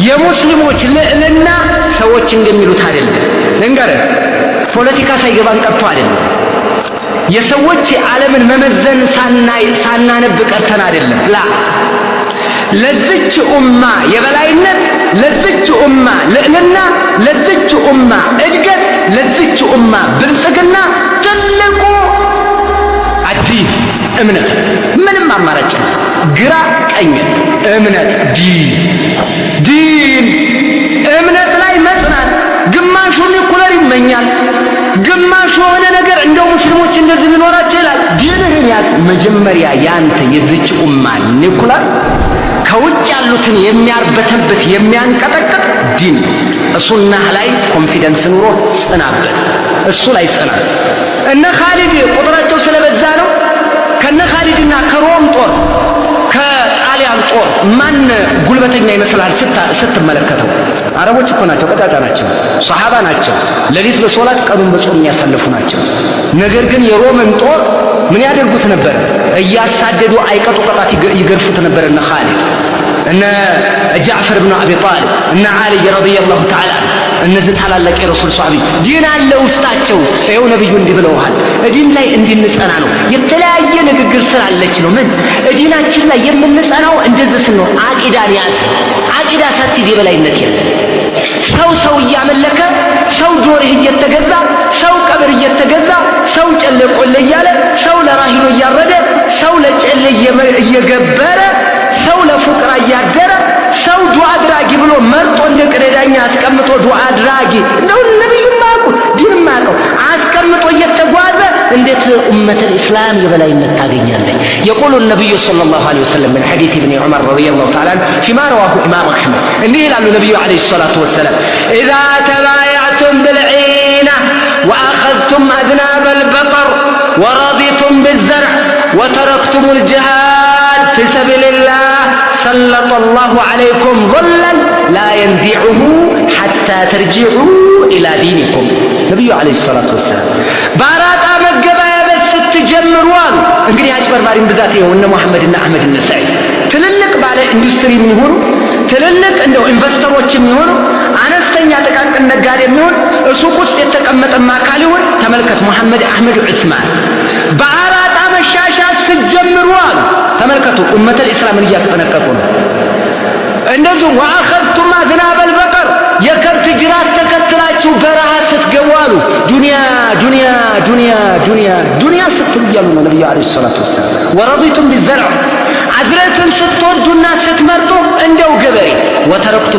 የሙስሊሞች ልዕልና ሰዎች እንደሚሉት አይደለም። ልንገርህ፣ ፖለቲካ ሳይገባን ቀርቶ አይደለም። የሰዎች ዓለምን መመዘን ሳናነብ ቀርተን አይደለም። ላ ለዚች ኡማ የበላይነት፣ ለዚች ኡማ ልዕልና፣ ለዚች ኡማ እድገት፣ ለዚች ኡማ ብልጽግና ትልቁ አዲን እምነት፣ ምንም አማራጭ ግራ ቀኝ እምነት ዲን እምነት ላይ መጽናት። ግማሹ ኒኩለር ይመኛል፣ ግማሹ የሆነ ነገር እንደው ሙስሊሞች እንደዚህ ቢኖራቸው ይላል። ዲንህን ያዝ። መጀመሪያ ያንተ የዚች ኡማ ኒኩለር ከውጭ ያሉትን የሚያርበተበት የሚያንቀጠቅጥ ዲን እሱናህ ላይ ኮንፊደንስ ኑሮ ጽናበት። እሱ ላይ ጽና። እነ ኻሊድ ቁጥራቸው ስለበዛ ነው። ከነ ኻሊድና ከሮም ጦር ከጣሊያን ጦር ማን ጉልበተኛ ይመስላል ስትመለከተው? አረቦች እኮ ናቸው፣ ቀጫጫ ናቸው፣ ሷሃባ ናቸው፣ ሌሊት በሶላት ቀኑን በጾም የሚያሳልፉ ናቸው። ነገር ግን የሮምን ጦር ምን ያደርጉት ነበር? እያሳደዱ አይቀጡ ቅጣት ይገርፉት ነበር። እነ ኻሊድ፣ እነ ጃዕፈር ብን አቢ ጣሊብ፣ እነ ዓሊ ረዲየላሁ ተዓላ እነዚህ ታላላቅ የረሱል ሷሃቢ ዲን አለ ውስጣቸው። ይኸው ነብዩ እንዲህ ብለውሃል። ዲን ላይ እንድንጸና ነው። የተለያየ ንግግር ስላለች ነው። ምን ዲናችን ላይ የምንጸናው እንደዚህ ስንሆን አቂዳን ያዝ። አቂዳ ሳትይዝ የበላይነት የለም። ሰው እያመለከ ሰው ዶርህ እየተገዛ ሰው ቀብር እየተገዛ ሰው ጨሌ ቆሌ እያለ ሰው ለራሂሎ እያረደ ሰው ለጨሌ እየገበረ ሰው ለፉቅራ እያደረ ሰው ዱዓ አድራጊ ብሎ መርጦ እንደ ቅደዳኛ አስቀምጦ ዱዓ አድራጊ እንደው ነብዩ ማቁት ዲን ማቀው አስቀምጦ እየተጓዘ እንዴት ኡመተል እስላም የበላይነት ታገኛለች? يقول النبي صلى الله عليه وسلم من حديث ابن عمر رضي الله تعالى عنه فيما رواه امام احمد እንዲህ ይላሉ ነብዩ አለይሂ ሰላቱ ወሰለም اذا تبايعتم بالعينه واخذتم اذناب البقر ورضيتم بالزرع وتركتم الجهاد في سبيل الله سلط الله عليكم ظلا لا ينزعه حتى ترجعوا الى دينكم ነብዩ አለይሂ ሰላቱ ወሰለም ባራጣ መገበያ ስትጀምሩዋል። እንግዲህ አጭበርባሪም ብዛት ይኸው እነ መሐመድና አህመድ እና ሰዒድ ትልልቅ ባለ ኢንዱስትሪ የሚሆኑ ትልልቅ እንደው ኢንቨስተሮች የሚሆኑ አነስተኛ ጥቃቅን ነጋዴ የሚሆን ሱቅ ውስጥ የተቀመጠ አካል ይሁን ተመልከት። መሐመድ አህመድ ዑስማን ባራጣ መሻሻ ስትጀምሩዋል። ተመልከቱ ኡመተል እስላምን እያስጠነቀቁ ነው። እንደዚሁ ወአኸذቱም አዝናበል በቀር የከብት ጅራት ተከትላችሁ በረሃ ስትገቡ አሉ ዱንያ ዱንያ ዱንያ ዱንያ ዱንያ ስትሉ እያሉ ነው ነብዩ አለይሂ ሰላቱ ወሰላም። ወረዲቱም ቢዘርዕ አዝረትን ስትወዱና ስትመርጡ እንደው ገበሬ ወተረክቱ